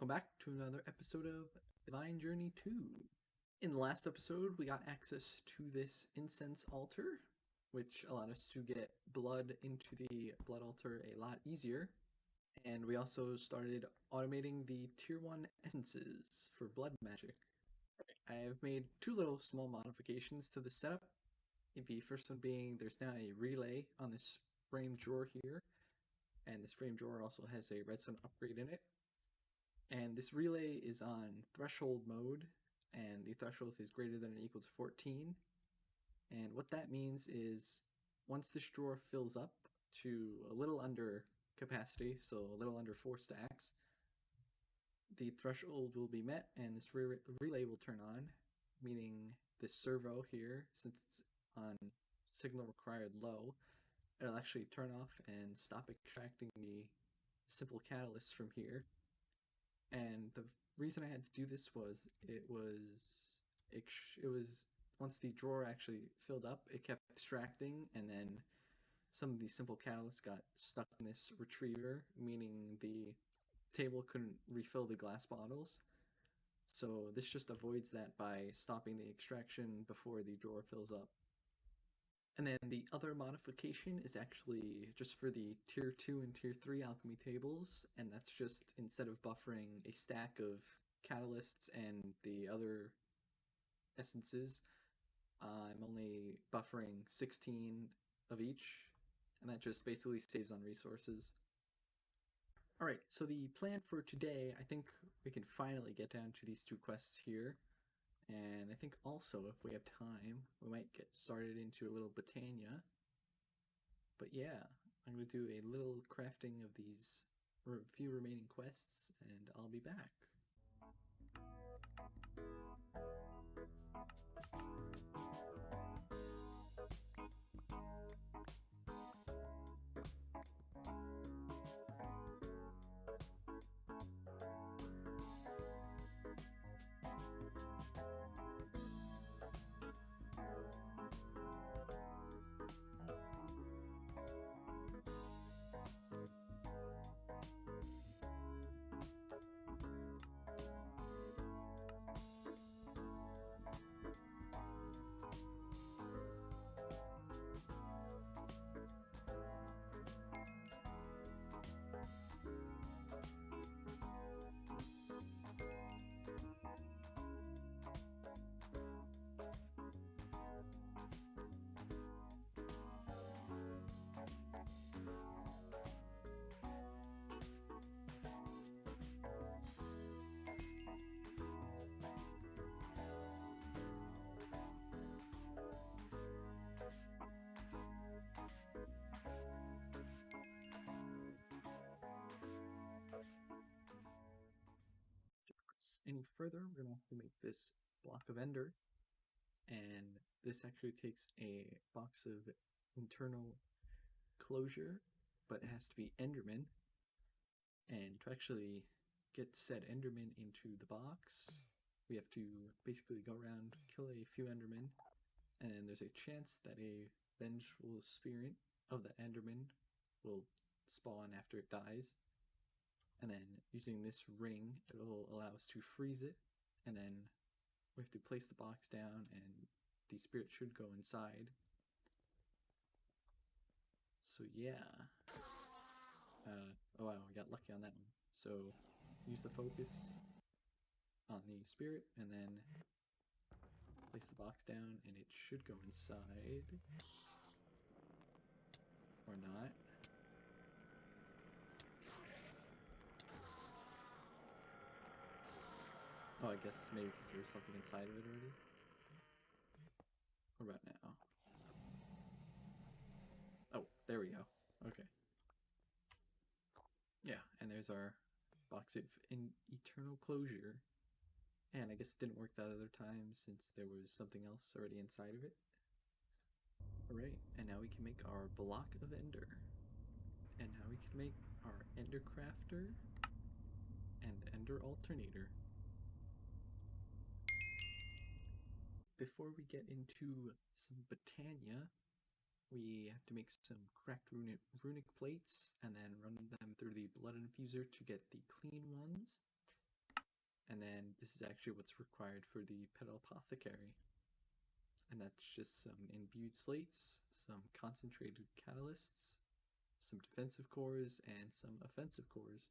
welcome back to another episode of Divine Journey 2. In the last episode, we got access to this incense altar, which allowed us to get blood into the blood altar a lot easier. And we also started automating the tier 1 essences for blood magic. I have made two little small modifications to the setup. The first one being there's now a relay on this frame drawer here, and this frame drawer also has a redstone upgrade in it. And this relay is on threshold mode, and the threshold is greater than or equal to 14. And what that means is once this drawer fills up to a little under capacity, so a little under 4 stacks, the threshold will be met and this relay will turn on, meaning this servo here, since it's on signal required low, it'll actually turn off and stop extracting the simple catalysts from here. And the reason I had to do this was it was once the drawer actually filled up, it kept extracting, and then some of these simple catalysts got stuck in this retriever, meaning the table couldn't refill the glass bottles. So this just avoids that by stopping the extraction before the drawer fills up. And then the other modification is actually just for the tier 2 and tier 3 alchemy tables, and that's just instead of buffering a stack of catalysts and the other essences, I'm only buffering 16 of each, and that just basically saves on resources. Alright, so the plan for today, I think we can finally get down to these two quests here. And I think also, if we have time, we might get started into a little Botania. But yeah, I'm going to do a little crafting of these few remaining quests, and I'll be back. Any further, we're going to have to make this block of ender, and this actually takes a box of internal closure, but it has to be enderman. And to actually get said enderman into the box, we have to basically go around, kill a few endermen, and there's a chance that a vengeful spirit of the enderman will spawn after it dies. And then using this ring, it will allow us to freeze it, and then we have to place the box down and the spirit should go inside. So yeah. Oh wow, we got lucky on that one. So use the focus on the spirit and then place the box down and it should go inside. Or not. Oh, I guess maybe because there's something inside of it already. What about now? Oh, there we go. Okay. Yeah, and there's our box of eternal closure. And I guess it didn't work that other time since there was something else already inside of it. Alright, and now we can make our block of ender. And now we can make our ender crafter and ender alternator. Before we get into some Botania, we have to make some cracked runic plates and then run them through the blood infuser to get the clean ones. And then this is actually what's required for the Petal Apothecary. And that's just some imbued slates, some concentrated catalysts, some defensive cores, and some offensive cores.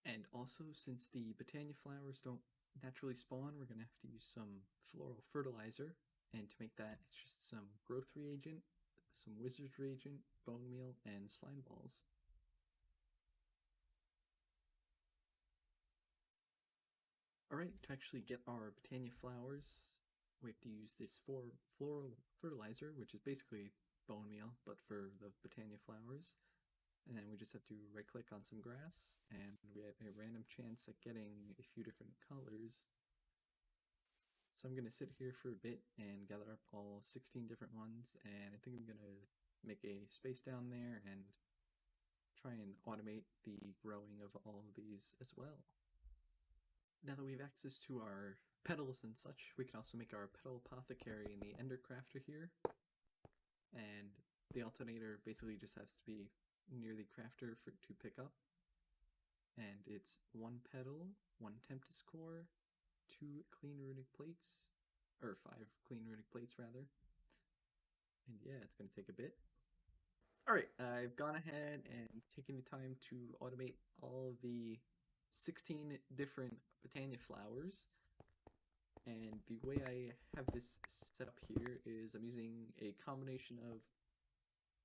And also, since the Botania flowers don't naturally spawn, we're going to have to use some floral fertilizer. And to make that, it's just some growth reagent, some wizard's reagent, bone meal, and slime balls. Alright, to actually get our Botania flowers, we have to use this floral fertilizer, which is basically bone meal, but for the Botania flowers. And then we just have to right click on some grass, and we have a random chance at getting a few different colors. So I'm going to sit here for a bit and gather up all 16 different ones, and I think I'm going to make a space down there and try and automate the growing of all of these as well. Now that we have access to our petals and such, we can also make our petal apothecary in the ender crafter here. And the alternator basically just has to be near the crafter to pick up. And it's 1 petal, 1 tempest core, 2 clean runic plates, or 5 clean runic plates rather. And yeah, it's going to take a bit. Alright, I've gone ahead and taken the time to automate all of the 16 different Botania flowers. And the way I have this set up here is I'm using a combination of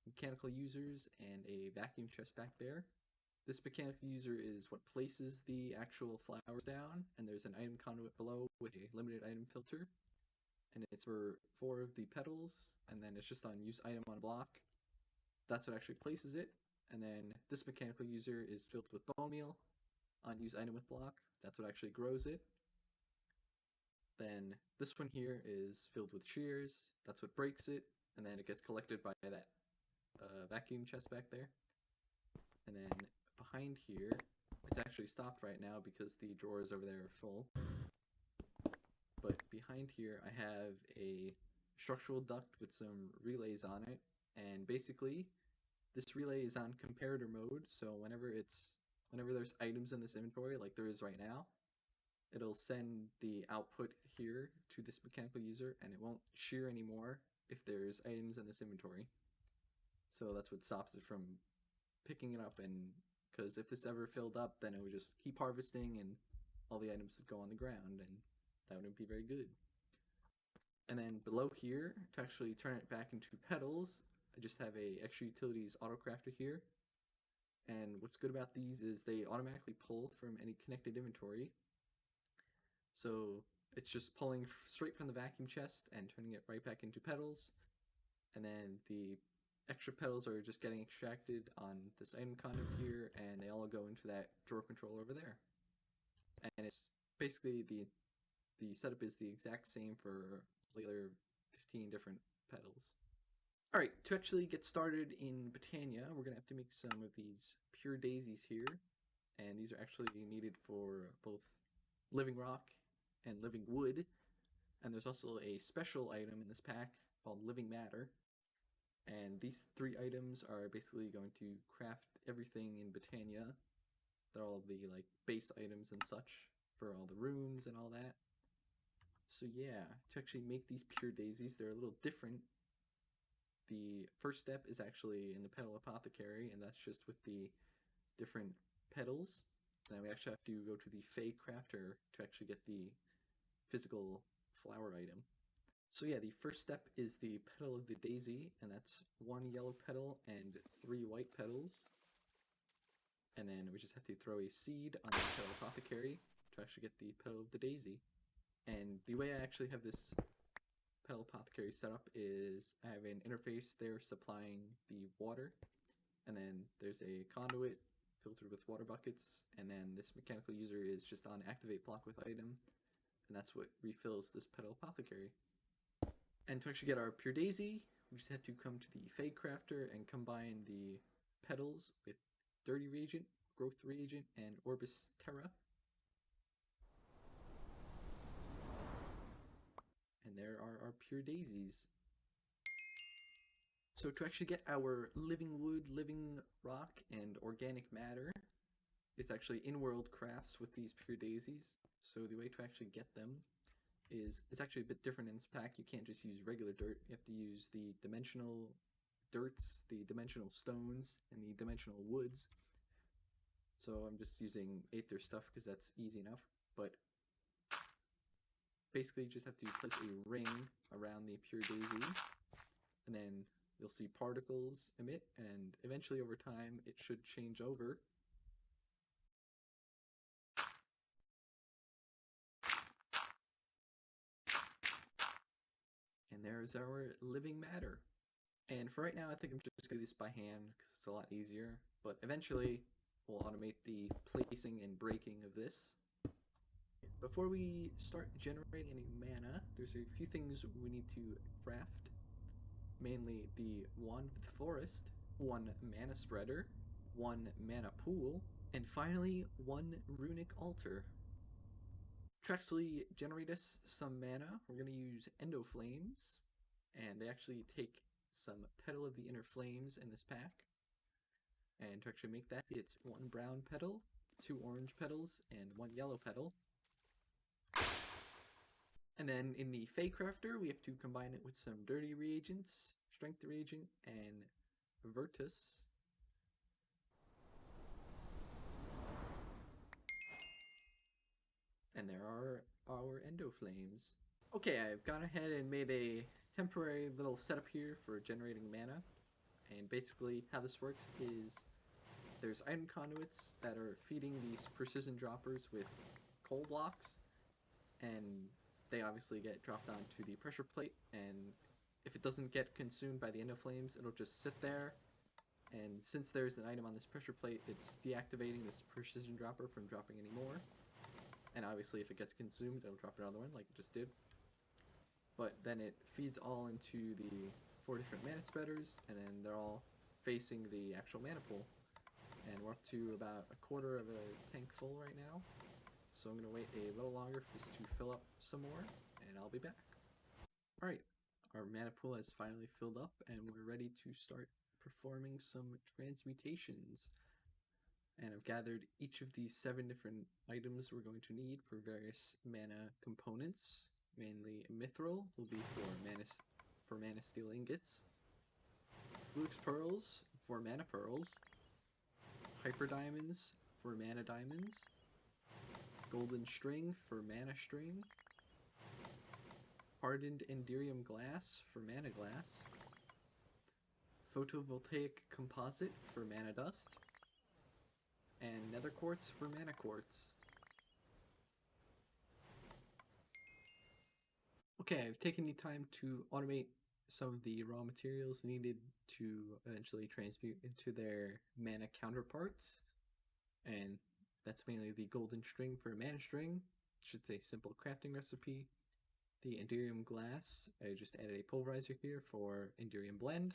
mechanical users and a vacuum chest back there. This mechanical user is what places the actual flowers down, and there's an item conduit below with a limited item filter. And it's for 4 of the petals, and then it's just on use item on block. That's what actually places it. And then this mechanical user is filled with bone meal on use item with block. That's what actually grows it. Then this one here is filled with shears. That's what breaks it. And then it gets collected by that vacuum chest back there. And then behind here, it's actually stopped right now because the drawers over there are full. But behind here, I have a structural duct with some relays on it. And basically, this relay is on comparator mode. So whenever there's items in this inventory, like there is right now, it'll send the output here to this mechanical user, and it won't shear anymore if there's items in this inventory. So that's what stops it from picking it up, and because if this ever filled up, then it would just keep harvesting and all the items would go on the ground, and that wouldn't be very good. And then below here, to actually turn it back into petals, I just have a extra utilities auto crafter here. And what's good about these is they automatically pull from any connected inventory. So it's just pulling straight from the vacuum chest and turning it right back into petals. And then the extra petals are just getting extracted on this item conduit here, and they all go into that drawer controller over there. And it's basically the setup is the exact same for the other 15 different petals. Alright, to actually get started in Botania, we're going to have to make some of these pure daisies here. And these are actually needed for both living rock and living wood. And there's also a special item in this pack called living matter. And these 3 items are basically going to craft everything in Botania. They're all the like base items and such for all the runes and all that. So yeah, to actually make these pure daisies, they're a little different. The first step is actually in the petal apothecary, and that's just with the different petals. Then we actually have to go to the Fey crafter to actually get the physical flower item. So yeah, the first step is the petal of the daisy, and that's 1 yellow petal and 3 white petals. And then we just have to throw a seed on the petal apothecary to actually get the petal of the daisy. And the way I actually have this petal apothecary set up is I have an interface there supplying the water, and then there's a conduit filtered with water buckets, and then this mechanical user is just on activate block with item, and that's what refills this petal apothecary. And to actually get our pure daisy, we just have to come to the Fey crafter and combine the petals with dirty reagent, growth reagent, and Orbis Terra. And there are our pure daisies. So to actually get our living wood, living rock, and organic matter, It's actually in-world crafts with these pure daisies. So the way to actually get them is it's actually a bit different in this pack. You can't just use regular dirt. You have to use the dimensional dirts, the dimensional stones, and the dimensional woods. So I'm just using Aether stuff because that's easy enough. But basically, you just have to place a ring around the pure daisy, and then you'll see particles emit, and eventually over time it should change over. And there's our living matter. And for right now, I think I'm just going to do this by hand because it's a lot easier. But eventually, we'll automate the placing and breaking of this. Before we start generating any mana, there's a few things we need to craft. Mainly the Wand of the Forest, one mana spreader, one mana pool, and finally one runic altar. To actually generate us some mana, we're going to use Endo Flames, and they actually take some Petal of the Inner Flames in this pack. And to actually make that, it's one brown petal, two orange petals, and one yellow petal. And then in the Fey Crafter, we have to combine it with some dirty reagents, strength reagent, and Virtus. And there are our Endo Flames. Okay, I've gone ahead and made a temporary little setup here for generating mana. And basically how this works is there's item conduits that are feeding these precision droppers with coal blocks, and they obviously get dropped onto the pressure plate, and if it doesn't get consumed by the Endo Flames, it'll just sit there. And since there's an item on this pressure plate, it's deactivating this precision dropper from dropping any more. And obviously if it gets consumed, it'll drop another one like it just did. But then it feeds all into the 4 different mana spreaders, and then they're all facing the actual mana pool. And we're up to about a quarter of a tank full right now. So I'm going to wait a little longer for this to fill up some more, and I'll be back. Alright, our mana pool has finally filled up, and we're ready to start performing some transmutations. And I've gathered each of these 7 different items we're going to need for various mana components. Mainly Mithril will be for mana steel ingots, Flux Pearls for mana pearls, Hyper Diamonds for mana diamonds, Golden String for mana string, Hardened Enderium Glass for mana glass, Photovoltaic Composite for mana dust, and Nether Quartz for mana quartz. Okay, I've taken the time to automate some of the raw materials needed to eventually transmute into their mana counterparts, and that's mainly the golden string for mana string, which is a simple crafting recipe. The Enderium glass, I just added a pulverizer here for Enderium blend,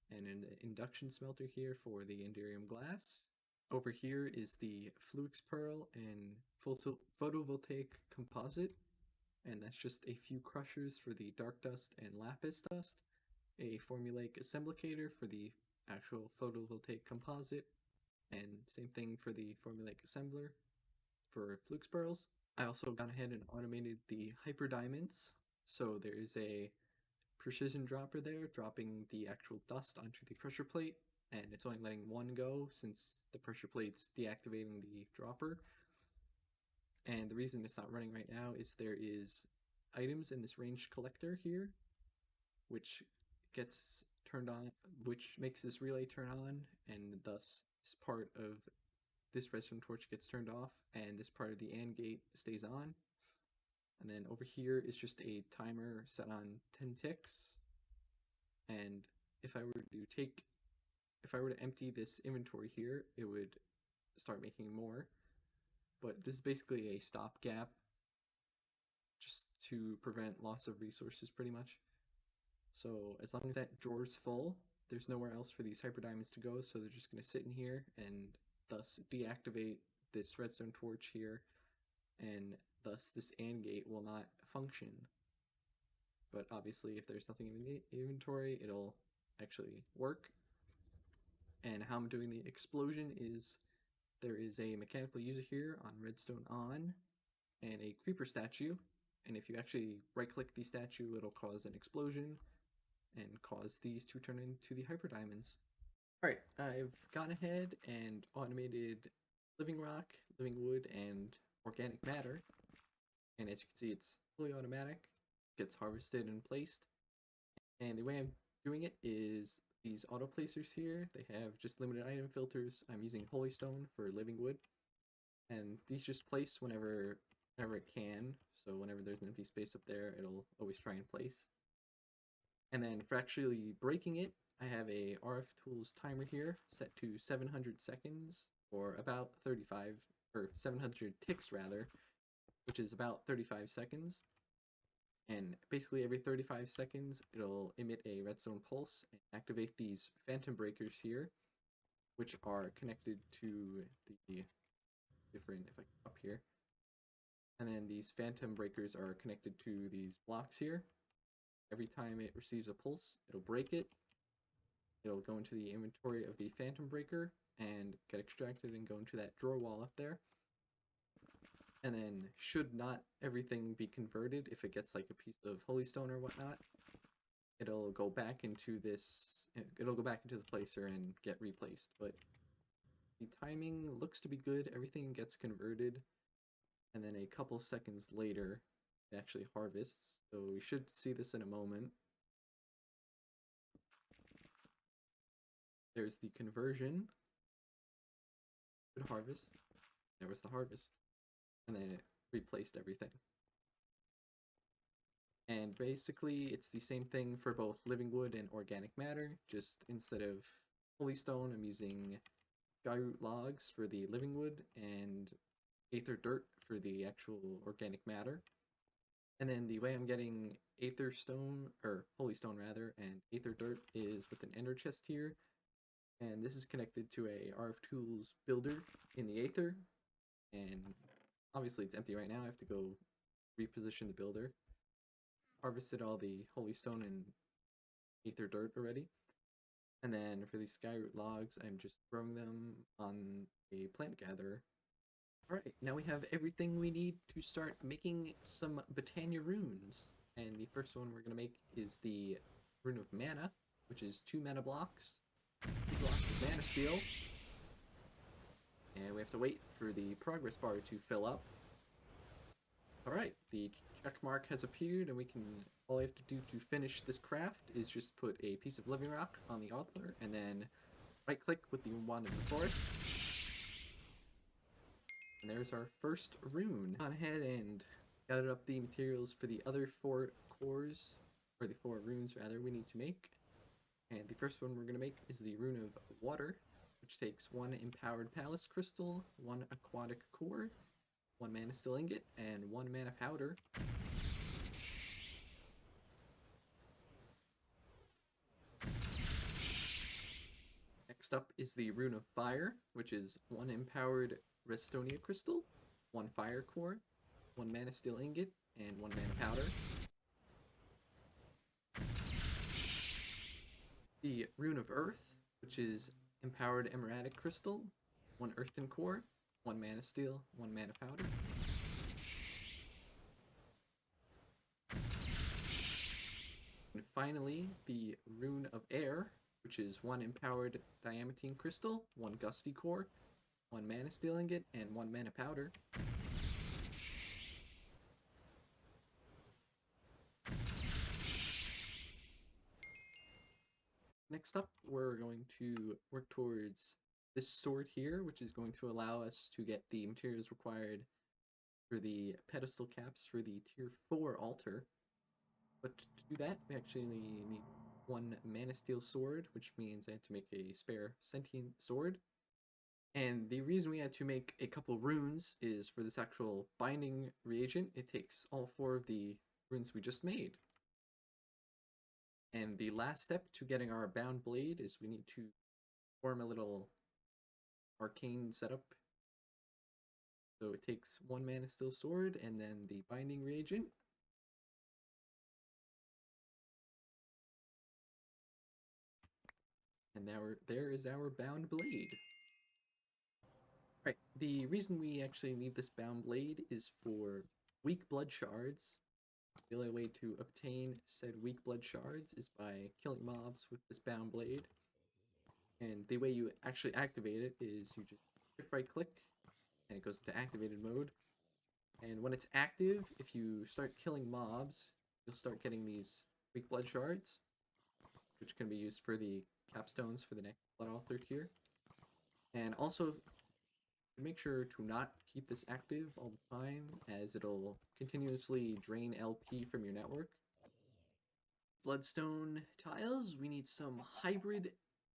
and an induction smelter here for the Enderium glass. Over here is the Flux Pearl and photovoltaic composite, and that's just a few crushers for the dark dust and lapis dust, a formulaic assemblator for the actual photovoltaic composite, and same thing for the formulaic assembler for Flux Pearls. I also gone ahead and automated the hyper diamonds, so there is a precision dropper there dropping the actual dust onto the pressure plate, and it's only letting one go since the pressure plate's deactivating the dropper. And the reason it's not running right now is there is items in this ranged collector here, which gets turned on, which makes this relay turn on, and thus this part of this redstone torch gets turned off, and this part of the AND gate stays on. And then over here is just a timer set on 10 ticks. And if I were to empty this inventory here, it would start making more. But this is basically a stopgap just to prevent loss of resources pretty much. So as long as that drawer's full, there's nowhere else for these hyper diamonds to go, so they're just going to sit in here and thus deactivate this redstone torch here, and thus this AND gate will not function. But obviously if there's nothing in the inventory, it'll actually work. And how I'm doing the explosion is there is a mechanical user here on redstone on, and a creeper statue. And if you actually right click the statue, it'll cause an explosion and cause these to turn into the hyper diamonds. Alright, I've gone ahead and automated living rock, living wood, and organic matter. And as you can see, it's fully automatic, gets harvested and placed. And the way I'm doing it is these auto placers here, they have just limited item filters. I'm using holy stone for living wood. And these just place whenever it can. So whenever there's an empty space up there, it'll always try and place. And then for actually breaking it, I have a RF Tools timer here set to 700 seconds, or about 35, or 700 ticks rather, which is about 35 seconds. And basically every 35 seconds, it'll emit a redstone pulse and activate these phantom breakers here, which are connected to the different, if I come up here. And then these phantom breakers are connected to these blocks here. Every time it receives a pulse, it'll break it. It'll go into the inventory of the phantom breaker and get extracted and go into that drawer wall up there. And then should not everything be converted, if it gets like a piece of holy stone or whatnot, it'll go back into the placer and get replaced. But the timing looks to be good. Everything gets converted, and then a couple seconds later it actually harvests. So we should see this in a moment. There's the conversion. Good harvest. There was the harvest. And then it replaced everything. And basically, it's the same thing for both living wood and organic matter. Just instead of holy stone, I'm using skyroot logs for the living wood and aether dirt for the actual organic matter. And then the way I'm getting aether stone, or holy stone rather, and aether dirt is with an ender chest here. And this is connected to a RF Tools builder in the aether. And obviously it's empty right now. I have to go reposition the builder. Harvested all the holy stone and aether dirt already. And then for these skyroot logs, I'm just throwing them on a plant gatherer. Alright, now we have everything we need to start making some Botania runes. And the first one we're going to make is the Rune of Mana, which is 2 mana blocks. 2 blocks of mana steel. And we have to wait for the progress bar to fill up. Alright, the check mark has appeared, and all we have to do to finish this craft is just put a piece of living rock on the altar, and then right click with the wand of the forest. And there's our first rune. On ahead and gathered up the materials for the other 4 cores, or the 4 runes rather, we need to make. And the first one we're going to make is the Rune of Water, which takes 1 Empowered Palace Crystal, 1 Aquatic Core, 1 Mana Steel Ingot, and 1 Mana Powder. Next up is the Rune of Fire, which is 1 Empowered Restonia Crystal, 1 Fire Core, 1 Mana Steel Ingot, and 1 Mana Powder. The Rune of Earth, which is Empowered Emeradic Crystal, 1 Earthen Core, 1 Mana Steel, 1 Mana Powder. And finally, the Rune of Air, which is 1 Empowered Diamantine Crystal, 1 Gusty Core, 1 Mana Steel Ingot, and 1 Mana Powder. Next up, we're going to work towards this sword here, which is going to allow us to get the materials required for the pedestal caps for the tier 4 altar. But to do that, we actually need 1 Mana Steel sword, which means I had to make a spare sentient sword. And the reason we had to make a couple runes is for this actual binding reagent. It takes all 4 of the runes we just made. And the last step to getting our bound blade is we need to form a little arcane setup. So it takes 1 Mana Steel sword and then the binding reagent. And now there is our bound blade. Right. The reason we actually need this bound blade is for weak blood shards. The only way to obtain said weak blood shards is by killing mobs with this bound blade. And the way you actually activate it is you just shift right click and it goes into activated mode. And when it's active, if you start killing mobs, you'll start getting these weak blood shards, which can be used for the capstones for the next blood altar tier. And also make sure to not keep this active all the time, as it'll continuously drain LP from your network. Bloodstone tiles, we need some hybrid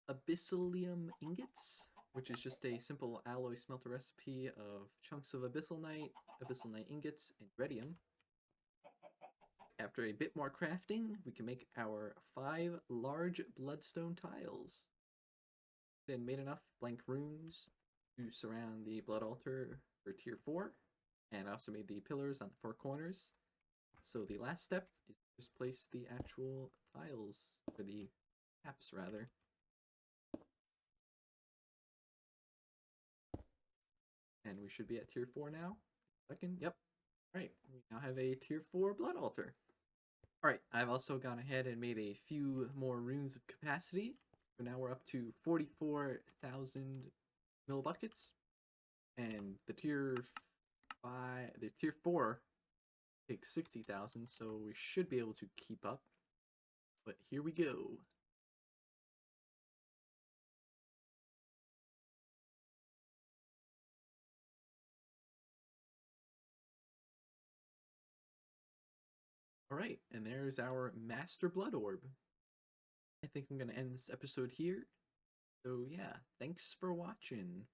abyssalium ingots, which is just a simple alloy smelter recipe of chunks of abyssal night ingots, and radium. After a bit more crafting, we can make our 5 large bloodstone tiles. Then made enough blank runes to surround the blood altar for tier 4, and I also made the pillars on the 4 corners. So the last step is to just place the actual tiles, or the caps rather. And we should be at tier 4 now. Second, yep. Alright, we now have a tier 4 blood altar. Alright, I've also gone ahead and made a few more runes of capacity. So now we're up to 44,000 mill buckets. And the tier 4 takes 60,000, so we should be able to keep up. But here we go. Alright, and there's our Master Blood Orb. I think I'm going to end this episode here. So yeah, thanks for watching.